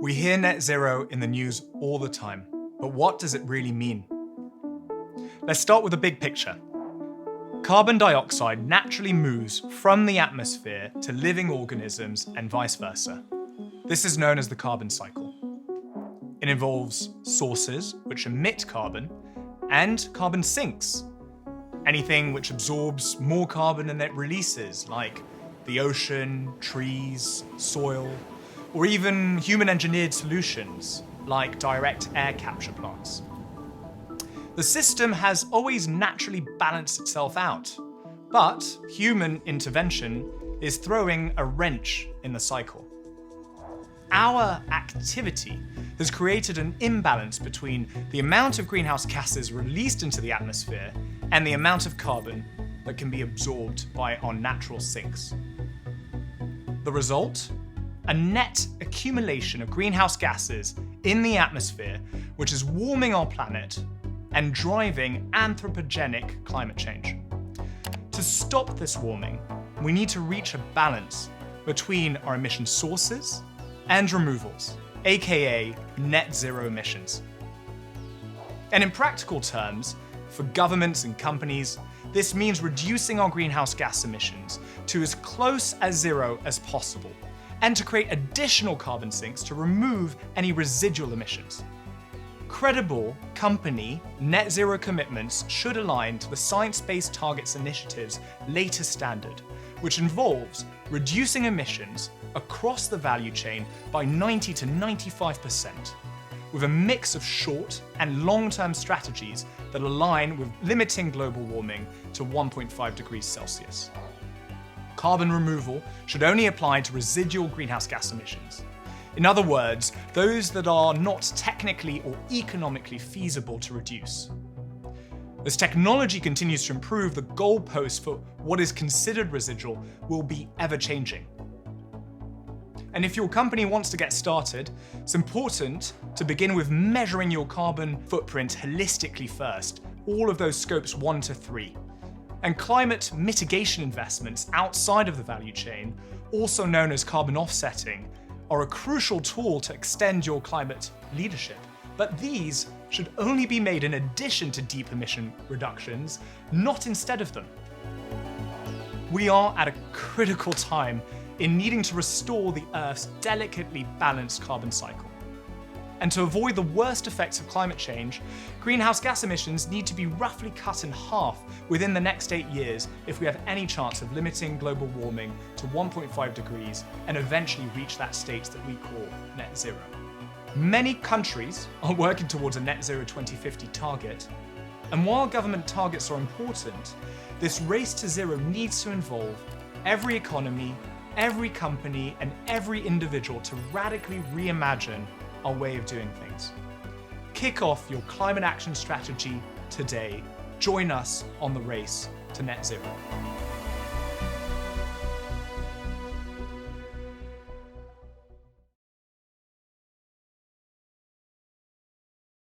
We hear net zero in the news all the time, but what does it really mean? Let's start with the big picture. Carbon dioxide naturally moves from the atmosphere to living organisms and vice versa. This is known as the carbon cycle. It involves sources which emit carbon and carbon sinks. Anything which absorbs more carbon than it releases, like the ocean, trees, soil, or even human-engineered solutions like direct air capture plants. The system has always naturally balanced itself out, but human intervention is throwing a wrench in the cycle. Our activity has created an imbalance between the amount of greenhouse gases released into the atmosphere and the amount of carbon that can be absorbed by our natural sinks. The result? A net accumulation of greenhouse gases in the atmosphere, which is warming our planet and driving anthropogenic climate change. To stop this warming, we need to reach a balance between our emission sources and removals, aka net zero emissions. And in practical terms, for governments and companies, this means reducing our greenhouse gas emissions to as close as zero as possible, and to create additional carbon sinks to remove any residual emissions. Credible company net zero commitments should align to the Science Based Targets Initiative's latest standard, which involves reducing emissions across the value chain by 90 to 95%, with a mix of short and long-term strategies that align with limiting global warming to 1.5 degrees Celsius. Carbon removal should only apply to residual greenhouse gas emissions. In other words, those that are not technically or economically feasible to reduce. As technology continues to improve, the goalposts for what is considered residual will be ever-changing. And if your company wants to get started, it's important to begin with measuring your carbon footprint holistically first, all of those scopes 1 to 3. And climate mitigation investments outside of the value chain, also known as carbon offsetting, are a crucial tool to extend your climate leadership. But these should only be made in addition to deep emission reductions, not instead of them. We are at a critical time in needing to restore the Earth's delicately balanced carbon cycle. And to avoid the worst effects of climate change, greenhouse gas emissions need to be roughly cut in half within the next 8 years if we have any chance of limiting global warming to 1.5 degrees and eventually reach that state that we call net zero. Many countries are working towards a net zero 2050 target, and while government targets are important, this race to zero needs to involve every economy, every company, and every individual to radically reimagine our way of doing things. Kick off your climate action strategy today. Join us on the race to net zero.